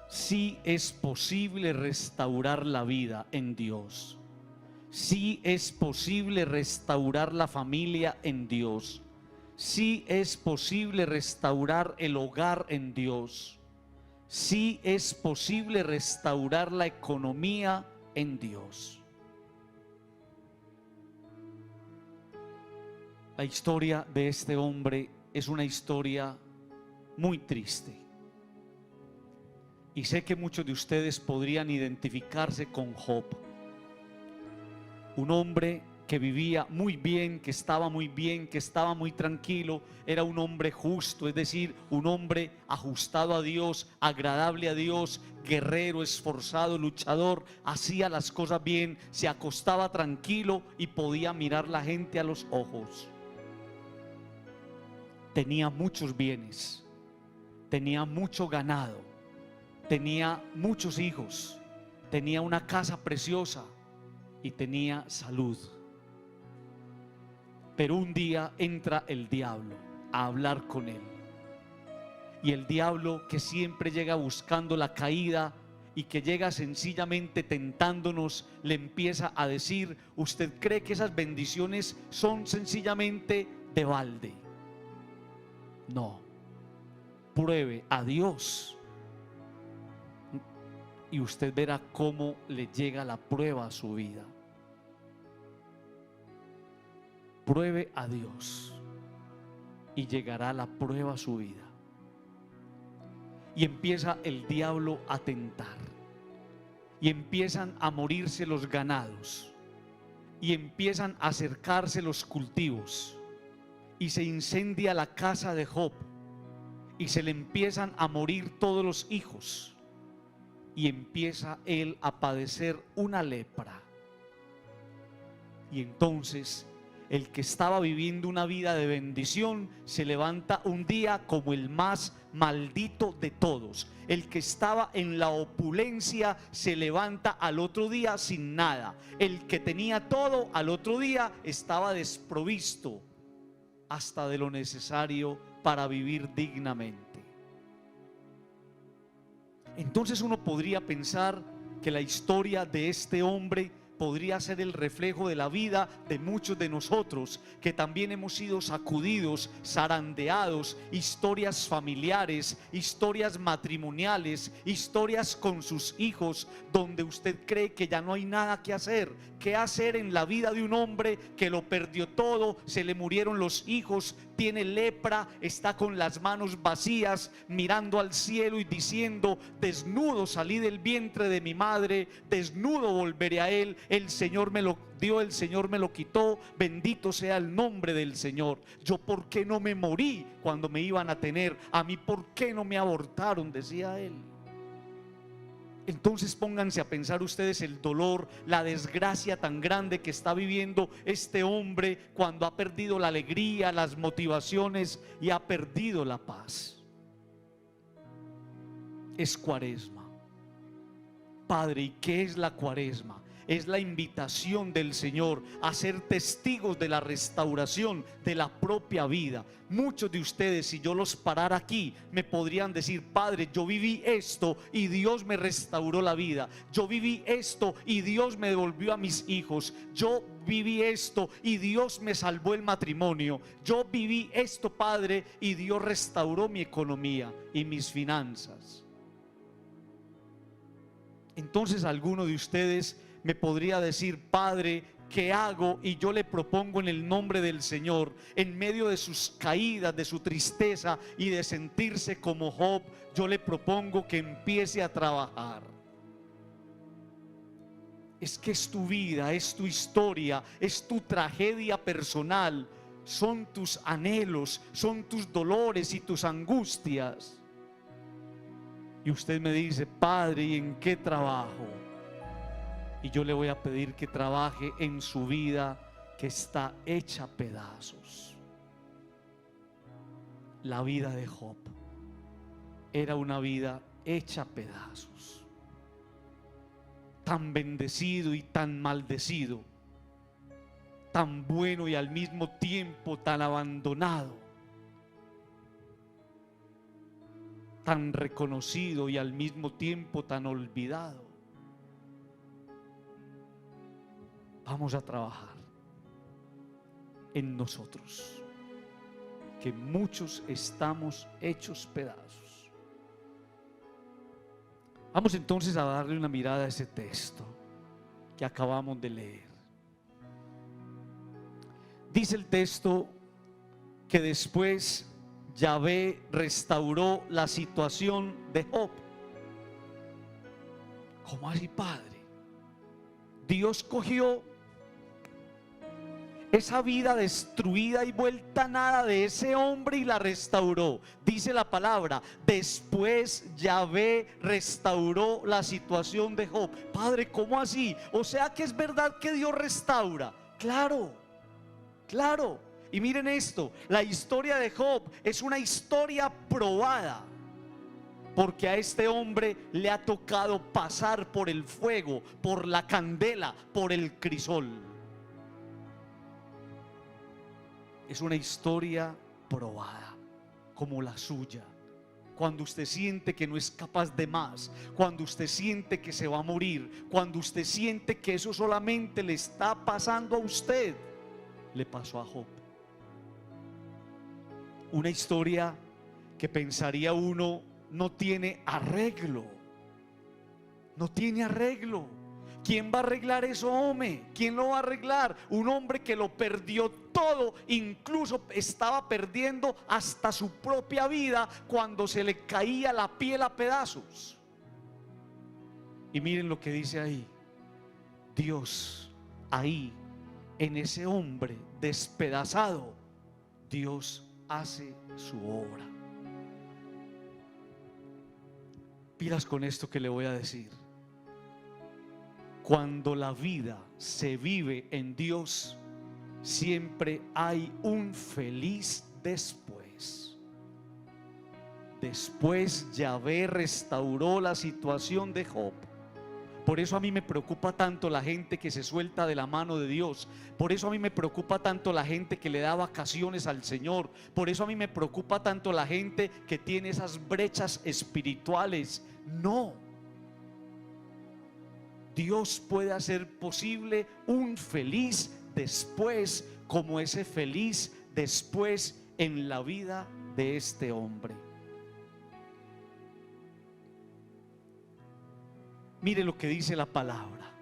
Sí es posible restaurar la vida en Dios. Sí es posible restaurar la familia en Dios. Sí es posible restaurar el hogar en Dios. Sí es posible restaurar la economía en Dios. La historia de este hombre es una historia muy triste. Y sé que muchos de ustedes podrían identificarse con Job. Un hombre que vivía muy bien, que estaba muy bien, que estaba muy tranquilo. Era un hombre justo, es decir, un hombre ajustado a Dios, agradable a Dios, guerrero, esforzado, luchador. Hacía las cosas bien, se acostaba tranquilo y podía mirar la gente a los ojos. Tenía muchos bienes, tenía mucho ganado, tenía muchos hijos, tenía una casa preciosa y tenía salud. Pero un día entra el diablo a hablar con él. Y el diablo, que siempre llega buscando la caída y que llega sencillamente tentándonos, le empieza a decir: ¿usted cree que esas bendiciones son sencillamente de balde? No. Pruebe a Dios y usted verá cómo le llega la prueba a su vida. Pruebe a Dios y llegará la prueba a su vida. Y empieza el diablo a tentar, y empiezan a morirse los ganados, y empiezan a acercarse los cultivos, y se incendia la casa de Job, y se le empiezan a morir todos los hijos, y empieza él a padecer una lepra. Y entonces el que estaba viviendo una vida de bendición se levanta un día como el más maldito de todos. El que estaba en la opulencia se levanta al otro día sin nada. El que tenía todo al otro día estaba desprovisto hasta de lo necesario para vivir dignamente. Entonces uno podría pensar que la historia de este hombre podría ser el reflejo de la vida de muchos de nosotros, que también hemos sido sacudidos, zarandeados, historias familiares, historias matrimoniales, historias con sus hijos, donde usted cree que ya no hay nada que hacer. ¿Qué hacer en la vida de un hombre que lo perdió todo? Se le murieron los hijos, tiene lepra, está con las manos vacías, mirando al cielo y diciendo: desnudo salí del vientre de mi madre, desnudo volveré a él. El Señor me lo dio, el Señor me lo quitó, bendito sea el nombre del Señor. Yo, ¿por qué no me morí cuando me iban a tener? A mí, ¿por qué no me abortaron?, decía él. Entonces pónganse a pensar ustedes el dolor, la desgracia tan grande que está viviendo este hombre cuando ha perdido la alegría, las motivaciones y ha perdido la paz. Es Cuaresma. Padre, ¿y qué es la Cuaresma? Es la invitación del Señor a ser testigos de la restauración de la propia vida. Muchos de ustedes, si yo los parara aquí, me podrían decir: Padre, yo viví esto y Dios me restauró la vida. Yo viví esto y Dios me devolvió a mis hijos. Yo viví esto y Dios me salvó el matrimonio. Yo viví esto, Padre, y Dios restauró mi economía y mis finanzas. Entonces alguno de ustedes me podría decir: Padre, ¿qué hago? Y yo le propongo en el nombre del Señor, en medio de sus caídas, de su tristeza y de sentirse como Job, yo le propongo que empiece a trabajar. Es que es tu vida, es tu historia, es tu tragedia personal, son tus anhelos, son tus dolores y tus angustias. Y usted me dice: Padre, ¿y en qué trabajo? Y yo le voy a pedir que trabaje en su vida, que está hecha pedazos. La vida de Job era una vida hecha pedazos, tan bendecido y tan maldecido, tan bueno y al mismo tiempo tan abandonado, tan reconocido y al mismo tiempo tan olvidado. Vamos a trabajar en nosotros, que muchos estamos hechos pedazos. Vamos entonces a darle una mirada a ese texto que acabamos de leer. Dice el texto que después Yahvé restauró la situación de Job. ¿Cómo así, Padre? Dios cogió esa vida destruida y vuelta a nada de ese hombre y la restauró. Dice la palabra, después Yahvé restauró la situación de Job. Padre, ¿cómo así? O sea que es verdad que Dios restaura. Claro, claro. Y miren esto, la historia de Job es una historia probada, porque a este hombre le ha tocado pasar por el fuego, por la candela, por el crisol. Es una historia probada, como la suya. Cuando usted siente que no es capaz de más, cuando usted siente que se va a morir, cuando usted siente que eso solamente le está pasando a usted, le pasó a Job. Una historia que pensaría uno no tiene arreglo. No tiene arreglo. ¿Quién va a arreglar eso, hombre? ¿Quién lo va a arreglar? Un hombre que lo perdió todo, incluso estaba perdiendo hasta su propia vida cuando se le caía la piel a pedazos. Y miren lo que dice ahí. Dios, ahí, en ese hombre despedazado, Dios hace su obra. Pilas con esto que le voy a decir. Cuando la vida se vive en Dios, siempre hay un feliz después. Después Yahvé restauró la situación de Job. Por eso a mí me preocupa tanto la gente que se suelta de la mano de Dios. Por eso a mí me preocupa tanto la gente que le da vacaciones al Señor. Por eso a mí me preocupa tanto la gente que tiene esas brechas espirituales. No. Dios puede hacer posible un feliz después, como ese feliz después en la vida de este hombre. Mire lo que dice la palabra.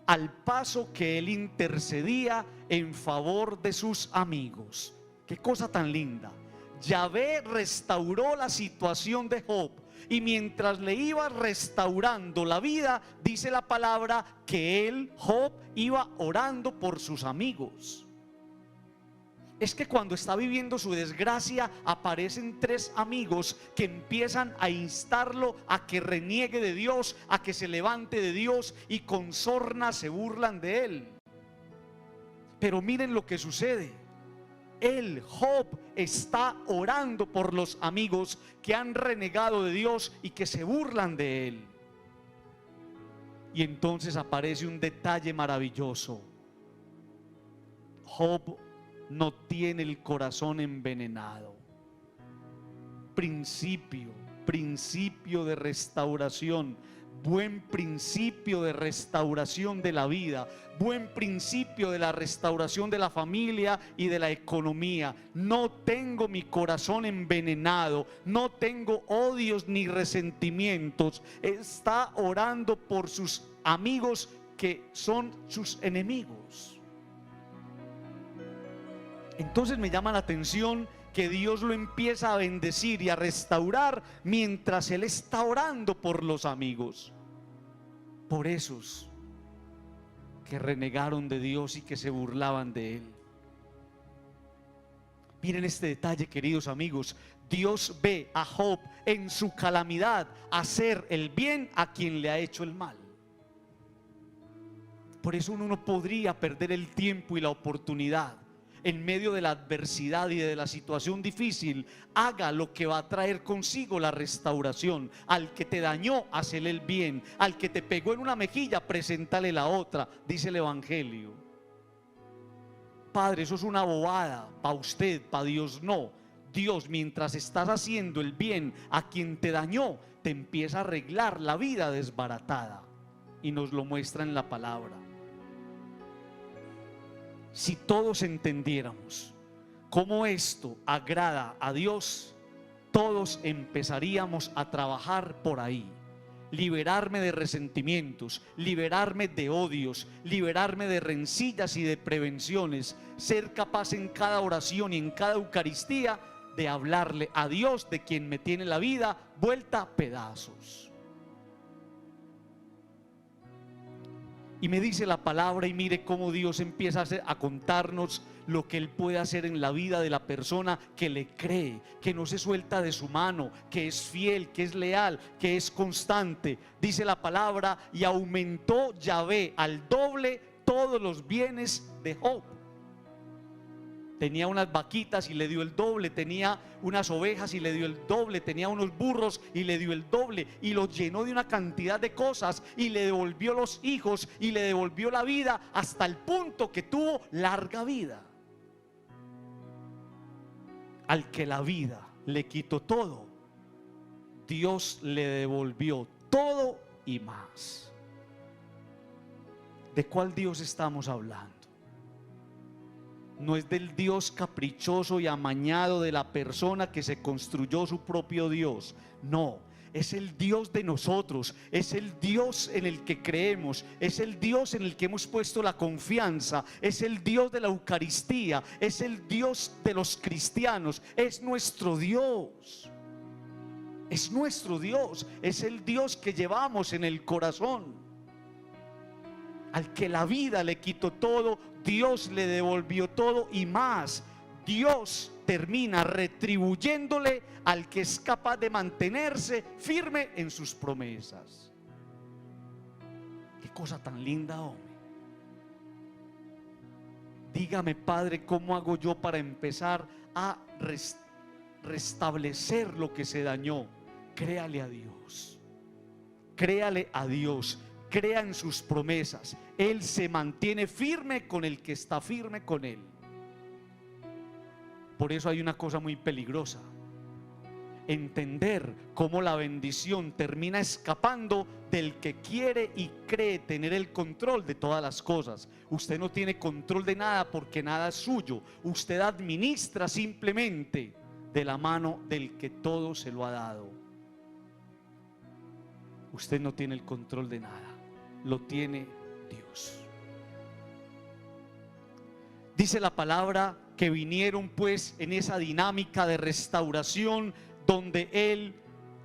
Al paso que él intercedía en favor de sus amigos. Qué cosa tan linda. Yahvé restauró la situación de Job, y mientras le iba restaurando la vida, dice la palabra que él, Job, iba orando por sus amigos. Es que cuando está viviendo su desgracia, aparecen tres amigos que empiezan a instarlo a que reniegue de Dios, a que se levante de Dios, y con sorna se burlan de él. Pero miren lo que sucede. Él, Job, está orando por los amigos que han renegado de Dios y que se burlan de él. Y entonces aparece un detalle maravilloso. Job no tiene el corazón envenenado. Principio de restauración. Buen principio de restauración de la vida, buen principio de la restauración de la familia y de la economía. No tengo mi corazón envenenado, no tengo odios ni resentimientos. Está orando por sus amigos que son sus enemigos. Entonces me llama la atención que Dios lo empieza a bendecir y a restaurar mientras él está orando por los amigos, por esos que renegaron de Dios y que se burlaban de él. Miren este detalle, queridos amigos. Dios ve a Job en su calamidad hacer el bien a quien le ha hecho el mal. Por eso uno no podría perder el tiempo y la oportunidad. En medio de la adversidad y de la situación difícil, haga lo que va a traer consigo la restauración. Al que te dañó, hazle el bien. Al que te pegó en una mejilla, preséntale la otra, dice el Evangelio. Padre, eso es una bobada, para usted, para Dios no. Dios, mientras estás haciendo el bien a quien te dañó, te empieza a arreglar la vida desbaratada. Y nos lo muestra en la palabra. Si todos entendiéramos cómo esto agrada a Dios, todos empezaríamos a trabajar por ahí. Liberarme de resentimientos, liberarme de odios, liberarme de rencillas y de prevenciones, ser capaz en cada oración y en cada Eucaristía de hablarle a Dios, de quien me tiene la vida vuelta a pedazos. Y me dice la palabra, y mire cómo Dios empieza a contarnos lo que Él puede hacer en la vida de la persona que le cree, que no se suelta de su mano, que es fiel, que es leal, que es constante. Dice la palabra: y aumentó Yahvé al doble todos los bienes de Job. Tenía unas vaquitas y le dio el doble, tenía unas ovejas y le dio el doble, tenía unos burros y le dio el doble, y los llenó de una cantidad de cosas, y le devolvió los hijos y le devolvió la vida, hasta el punto que tuvo larga vida. Al que la vida le quitó todo, Dios le devolvió todo y más. ¿De cuál Dios estamos hablando? No es del Dios caprichoso y amañado de la persona que se construyó su propio Dios. No, es el Dios de nosotros, es el Dios en el que creemos, es el Dios en el que hemos puesto la confianza, es el Dios de la Eucaristía, es el Dios de los cristianos, es nuestro Dios. Es nuestro Dios, es el Dios que llevamos en el corazón. Al que la vida le quitó todo, Dios le devolvió todo y más. Dios termina retribuyéndole al que es capaz de mantenerse firme en sus promesas. Qué cosa tan linda, hombre. Dígame, Padre, ¿cómo hago yo para empezar a restablecer lo que se dañó? Créale a Dios. Créale a Dios. Crea en sus promesas. Él se mantiene firme con el que está firme con Él. Por eso hay una cosa muy peligrosa: entender cómo la bendición termina escapando del que quiere y cree tener el control de todas las cosas. Usted no tiene control de nada porque nada es suyo. Usted administra simplemente de la mano del que todo se lo ha dado. Usted no tiene el control de nada. Lo tiene Dios. Dice la palabra que vinieron pues en esa dinámica de restauración donde él,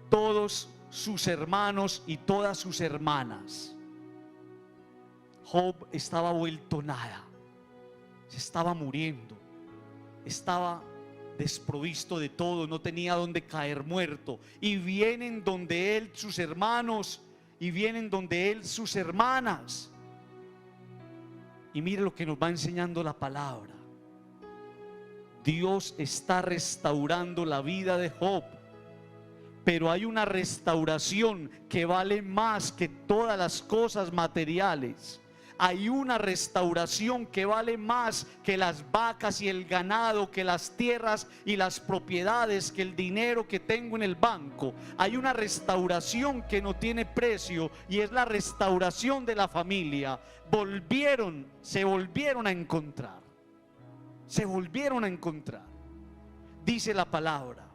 todos sus hermanos y todas sus hermanas. Job estaba vuelto nada, se estaba muriendo, estaba desprovisto de todo, no tenía donde caer muerto, y vienen donde él sus hermanos, y vienen donde él sus hermanas. Y mire lo que nos va enseñando la palabra. Dios está restaurando la vida de Job, pero hay una restauración que vale más que todas las cosas materiales. Hay una restauración que vale más que las vacas y el ganado, que las tierras y las propiedades, que el dinero que tengo en el banco. Hay una restauración que no tiene precio, y es la restauración de la familia. Se volvieron a encontrar. Se volvieron a encontrar. Dice la palabra: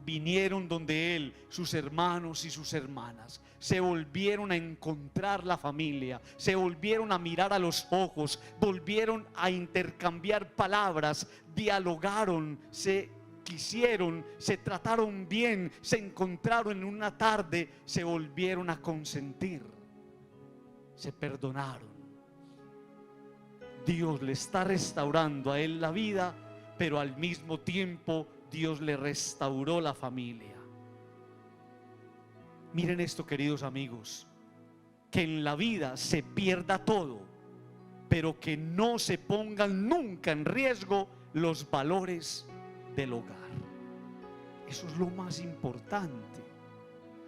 vinieron donde él, sus hermanos y sus hermanas. Se volvieron a encontrar la familia, se volvieron a mirar a los ojos, volvieron a intercambiar palabras, dialogaron, se quisieron, se trataron bien, se encontraron en una tarde, se volvieron a consentir, se perdonaron. Dios le está restaurando a él la vida, pero al mismo tiempo Dios le restauró la familia. Miren esto, queridos amigos, que en la vida se pierda todo, pero que no se pongan nunca en riesgo los valores del hogar. Eso es lo más importante.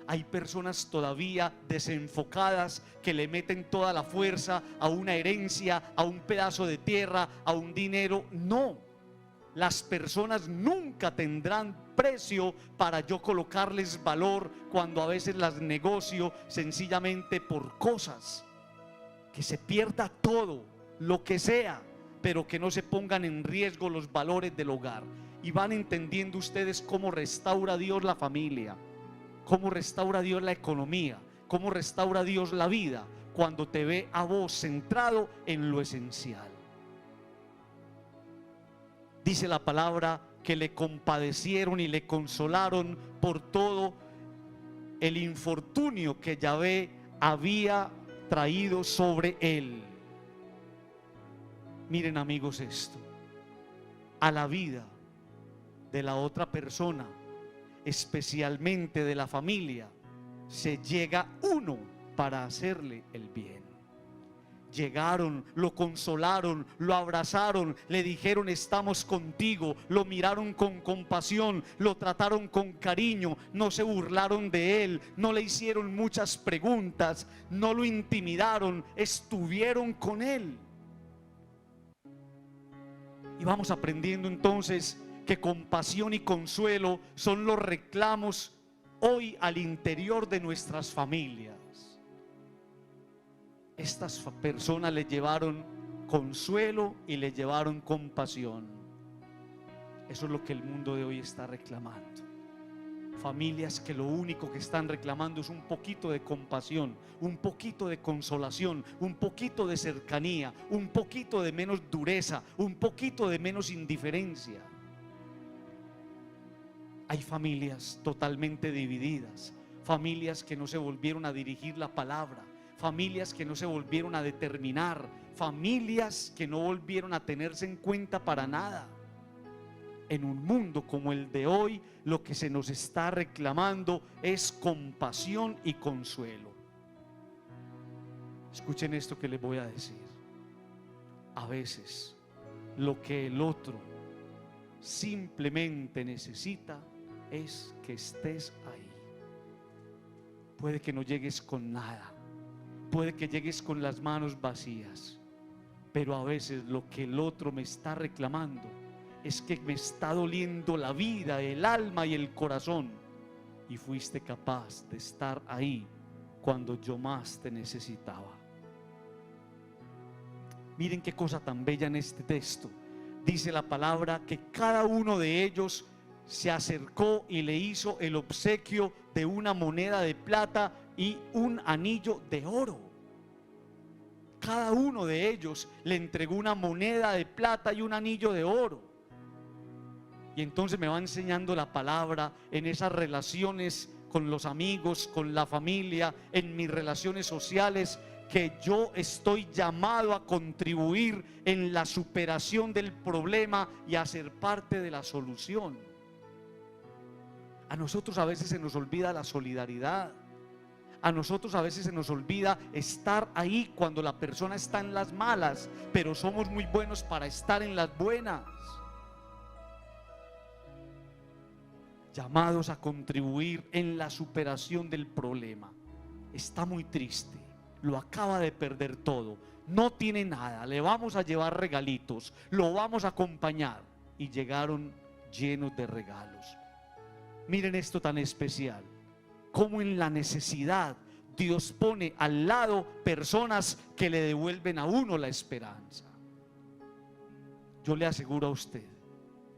Hay personas todavía desenfocadas que le meten toda la fuerza a una herencia, a un pedazo de tierra, a un dinero. No. Las personas nunca tendrán precio para yo colocarles valor cuando a veces las negocio sencillamente por cosas. Que se pierda todo, lo que sea, pero que no se pongan en riesgo los valores del hogar. Y van entendiendo ustedes cómo restaura Dios la familia, cómo restaura Dios la economía, cómo restaura Dios la vida, cuando te ve a vos centrado en lo esencial. Dice la palabra que le compadecieron y le consolaron por todo el infortunio que Yahvé había traído sobre él. Miren, amigos, esto: a la vida de la otra persona, especialmente de la familia, se llega uno para hacerle el bien. Llegaron, lo consolaron, lo abrazaron, le dijeron estamos contigo, lo miraron con compasión, lo trataron con cariño, no se burlaron de él, no le hicieron muchas preguntas, no lo intimidaron, estuvieron con él. Y vamos aprendiendo entonces que compasión y consuelo son los reclamos hoy al interior de nuestras familias. Estas personas le llevaron consuelo y le llevaron compasión. Eso es lo que el mundo de hoy está reclamando. Familias que lo único que están reclamando es un poquito de compasión, un poquito de consolación, un poquito de cercanía, un poquito de menos dureza, un poquito de menos indiferencia. Hay familias totalmente divididas, familias que no se volvieron a dirigir la palabra, familias que no se volvieron a determinar, familias que no volvieron a tenerse en cuenta para nada. En un mundo como el de hoy, lo que se nos está reclamando es compasión y consuelo. Escuchen esto que les voy a decir. A veces lo que el otro simplemente necesita es que estés ahí. Puede que no llegues con nada, puede que llegues con las manos vacías, pero a veces lo que el otro me está reclamando es que me está doliendo la vida, el alma y el corazón, y fuiste capaz de estar ahí cuando yo más te necesitaba. Miren qué cosa tan bella en este texto. Dice la palabra que cada uno de ellos se acercó y le hizo el obsequio de una moneda de plata y un anillo de oro. Cada uno de ellos le entregó una moneda de plata y un anillo de oro. Y entonces me va enseñando la palabra en esas relaciones con los amigos, con la familia, en mis relaciones sociales, que yo estoy llamado a contribuir en la superación del problema y a ser parte de la solución. A nosotros a veces se nos olvida la solidaridad. A nosotros a veces se nos olvida estar ahí cuando la persona está en las malas, pero somos muy buenos para estar en las buenas. Llamados a contribuir en la superación del problema. Está muy triste, lo acaba de perder todo, no tiene nada, le vamos a llevar regalitos, lo vamos a acompañar, y llegaron llenos de regalos. Miren esto tan especial, como en la necesidad Dios pone al lado personas que le devuelven a uno la esperanza. Yo le aseguro a usted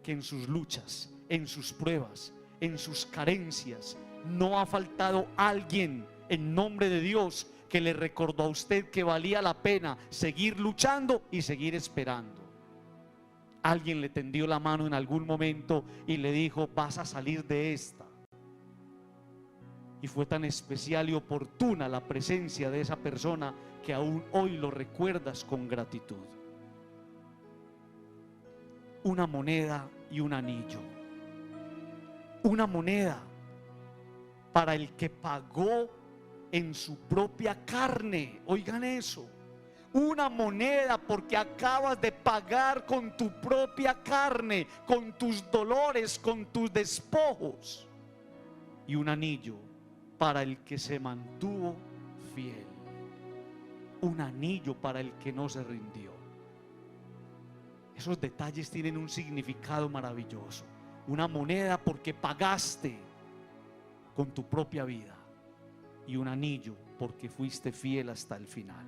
que en sus luchas, en sus pruebas, en sus carencias, no ha faltado alguien en nombre de Dios que le recordó a usted que valía la pena seguir luchando y seguir esperando. Alguien le tendió la mano en algún momento y le dijo: vas a salir de esta. Y fue tan especial y oportuna la presencia de esa persona que aún hoy lo recuerdas con gratitud. Una moneda y un anillo. Una moneda para el que pagó en su propia carne. Oigan eso. Una moneda porque acabas de pagar con tu propia carne, con tus dolores, con tus despojos. Y un anillo para el que se mantuvo fiel. Un anillo para el que no se rindió. Esos detalles tienen un significado maravilloso. Una moneda porque pagaste con tu propia vida, y un anillo porque fuiste fiel hasta el final.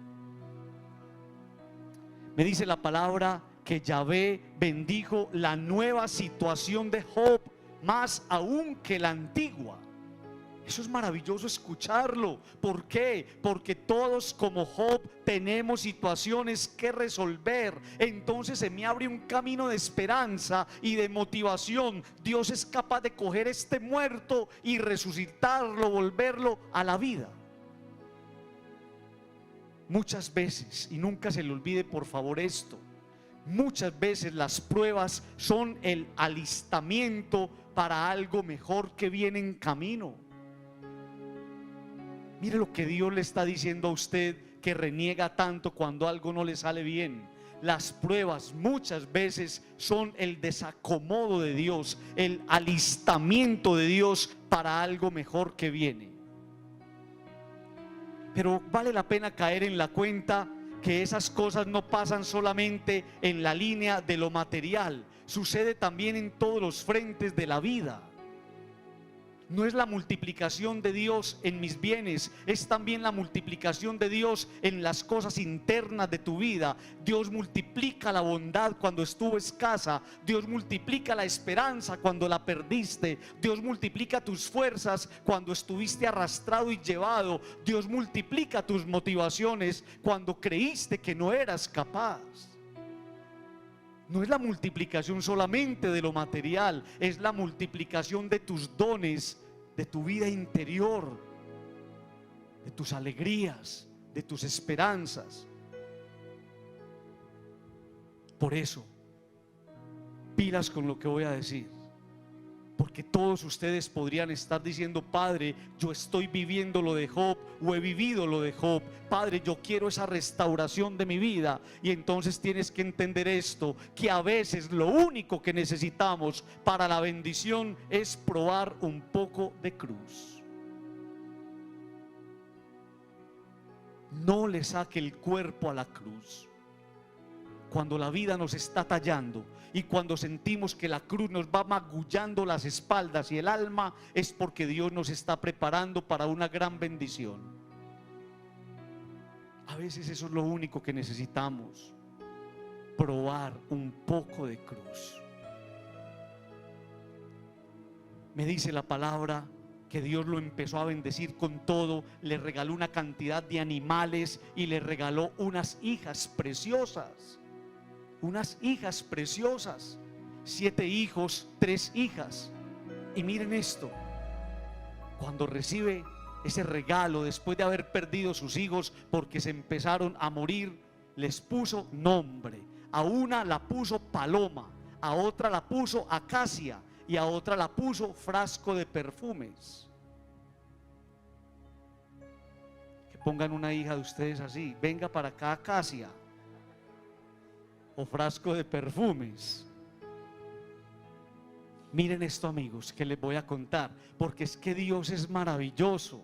Me dice la palabra que Yahvé bendijo la nueva situación de Job más aún que la antigua. Eso es maravilloso escucharlo. ¿Por qué? Porque todos como Job tenemos situaciones que resolver. Entonces se me abre un camino de esperanza y de motivación. Dios es capaz de coger este muerto y resucitarlo, volverlo a la vida. Muchas veces, y nunca se le olvide por favor esto, muchas veces las pruebas son el alistamiento para algo mejor que viene en camino. Mire lo que Dios le está diciendo a usted, que reniega tanto cuando algo no le sale bien. Las pruebas muchas veces son el desacomodo de Dios, el alistamiento de Dios para algo mejor que viene. Pero vale la pena caer en la cuenta que esas cosas no pasan solamente en la línea de lo material, sucede también en todos los frentes de la vida. No es la multiplicación de Dios en mis bienes, es también la multiplicación de Dios en las cosas internas de tu vida. Dios multiplica la bondad cuando estuvo escasa. Dios multiplica la esperanza cuando la perdiste. Dios multiplica tus fuerzas cuando estuviste arrastrado y llevado. Dios multiplica tus motivaciones cuando creíste que no eras capaz. No es la multiplicación solamente de lo material, es la multiplicación de tus dones, de tu vida interior, de tus alegrías, de tus esperanzas. Por eso, pilas con lo que voy a decir, porque todos ustedes podrían estar diciendo: Padre, yo estoy viviendo lo de Job, o he vivido lo de Job. Padre, yo quiero esa restauración de mi vida. Y entonces tienes que entender esto, que a veces lo único que necesitamos para la bendición es probar un poco de cruz. No le saque el cuerpo a la cruz. Cuando la vida nos está tallando y cuando sentimos que la cruz nos va magullando las espaldas y el alma, es porque Dios nos está preparando para una gran bendición. A veces eso es lo único que necesitamos, probar un poco de cruz. Me dice la palabra que Dios lo empezó a bendecir con todo. Le regaló una cantidad de animales y le regaló unas hijas preciosas. Unas hijas preciosas, 7 hijos, 3 hijas. Y miren esto, cuando recibe ese regalo después de haber perdido sus hijos porque se empezaron a morir, les puso nombre. A una la puso Paloma, a otra la puso Acacia y a otra la puso Frasco de perfumes. Que pongan una hija de ustedes así: venga para acá, Acacia, o Frasco de perfumes. Miren esto, amigos, que les voy a contar, porque es que Dios es maravilloso.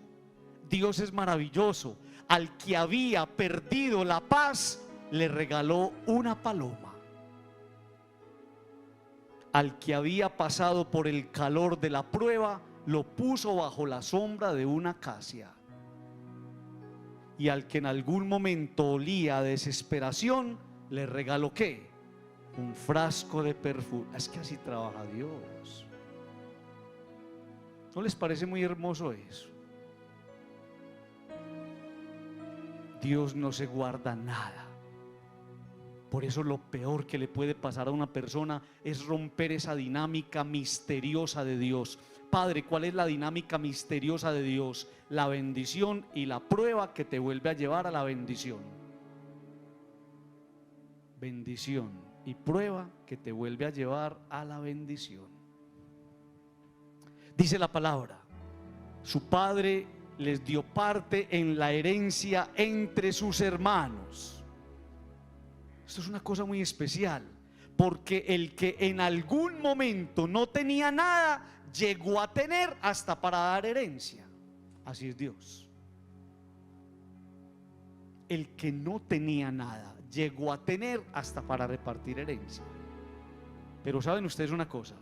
Dios es maravilloso. Al que había perdido la paz, le regaló una paloma. Al que había pasado por el calor de la prueba, lo puso bajo la sombra de una acacia. Y al que en algún momento olía a desesperación, le regaló ¿qué? Un frasco de perfume. Es que así trabaja Dios. ¿No les parece muy hermoso eso? Dios no se guarda nada. Por eso lo peor que le puede pasar a una persona es romper esa dinámica misteriosa de Dios. Padre, ¿cuál es la dinámica misteriosa de Dios? La bendición y la prueba que te vuelve a llevar a la bendición. Bendición y prueba que te vuelve a llevar a la bendición. Dice la palabra: su padre les dio parte en la herencia entre sus hermanos. Esto es una cosa muy especial, porque el que en algún momento no tenía nada, llegó a tener hasta para dar herencia. Así es Dios. el que no tenía nada llegó a tener hasta para repartir herencia. Pero saben ustedes una cosa,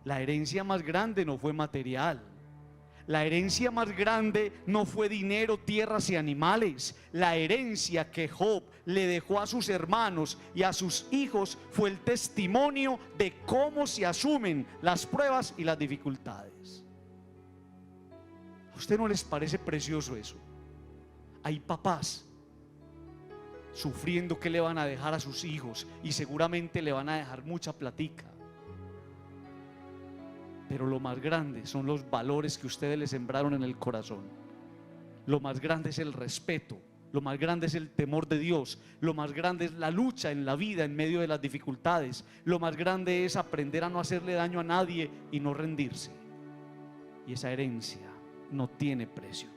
la herencia más grande no fue material. La herencia más grande no fue dinero, tierras y animales. La herencia que Job le dejó a sus hermanos y a sus hijos fue el testimonio de cómo se asumen las pruebas y las dificultades. ¿A usted no les parece precioso eso? Hay papás sufriendo que le van a dejar a sus hijos y seguramente le van a dejar mucha platica. Pero lo más grande son los valores que ustedes le sembraron en el corazón. Lo más grande es el respeto, lo más grande es el temor de Dios, lo más grande es la lucha en la vida en medio de las dificultades, lo más grande es aprender a no hacerle daño a nadie y no rendirse. Y esa herencia no tiene precio.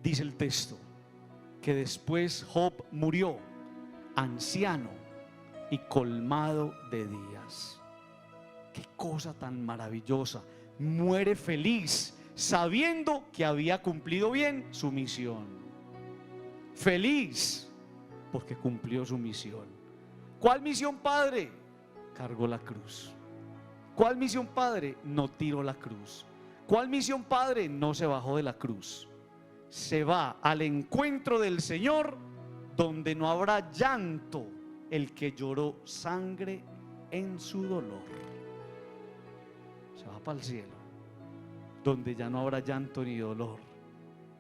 Dice el texto que después Job murió anciano y colmado de días. Qué cosa tan maravillosa. Muere feliz, sabiendo que había cumplido bien su misión. Feliz porque cumplió su misión. ¿Cuál misión, padre? Cargó la cruz. ¿Cuál misión, padre? No tiró la cruz. ¿Cuál misión, padre? No se bajó de la cruz. Se va al encuentro del Señor, donde no habrá llanto, el que lloró sangre en su dolor. Se va para el cielo, donde ya no habrá llanto ni dolor,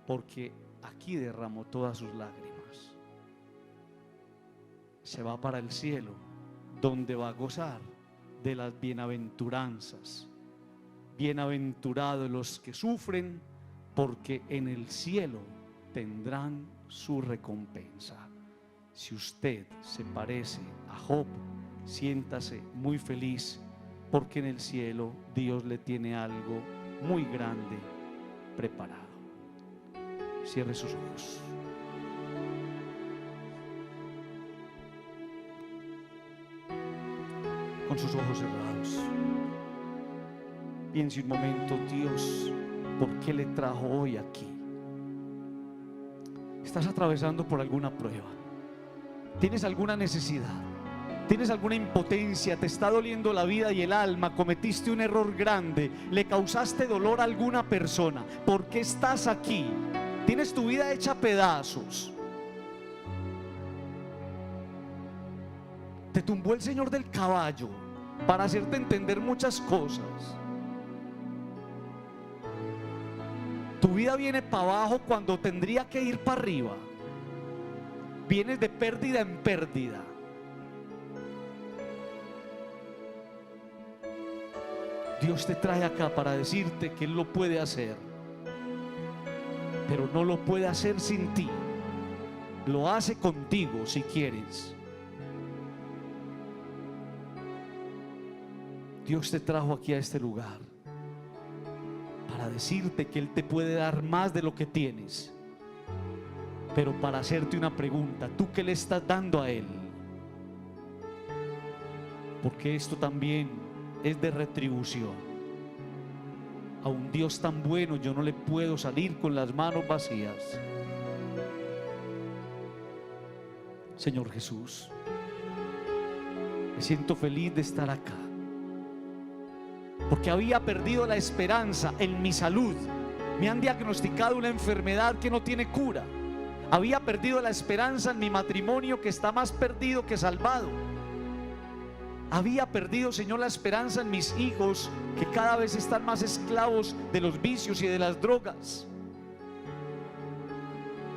porque aquí derramó todas sus lágrimas. Se va para el cielo, donde va a gozar de las bienaventuranzas. Bienaventurados los que sufren, porque en el cielo tendrán su recompensa. Si usted se parece a Job, siéntase muy feliz, porque en el cielo Dios le tiene algo muy grande preparado. Cierre sus ojos. Con sus ojos cerrados, piense un momento: Dios, ¿por qué le trajo hoy aquí? Estás atravesando por alguna prueba, tienes alguna necesidad, tienes alguna impotencia, te está doliendo la vida y el alma, cometiste un error grande, le causaste dolor a alguna persona. ¿Por qué estás aquí? Tienes tu vida hecha a pedazos. Te tumbó el Señor del caballo para hacerte entender muchas cosas. Tu vida viene para abajo cuando tendría que ir para arriba. Vienes de pérdida en pérdida. Dios te trae acá para decirte que Él lo puede hacer, pero no lo puede hacer sin ti. Lo hace contigo si quieres. Dios te trajo aquí a este lugar para decirte que Él te puede dar más de lo que tienes, pero para hacerte una pregunta: ¿tú qué le estás dando a Él? Porque esto también es de retribución. A un Dios tan bueno yo no le puedo salir con las manos vacías. Señor Jesús, me siento feliz de estar acá, porque había perdido la esperanza en mi salud. Me han diagnosticado una enfermedad que no tiene cura. Había perdido la esperanza en mi matrimonio, que está más perdido que salvado. Había perdido, Señor, la esperanza en mis hijos, que cada vez están más esclavos de los vicios y de las drogas.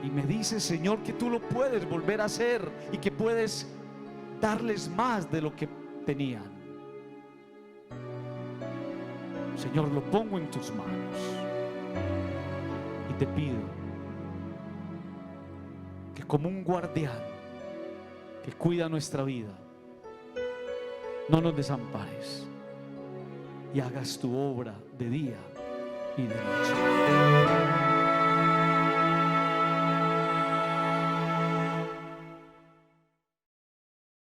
Y me dices, Señor, que tú lo puedes volver a hacer y que puedes darles más de lo que tenían. Señor, lo pongo en tus manos y te pido que, como un guardián que cuida nuestra vida, no nos desampares y hagas tu obra de día y de noche.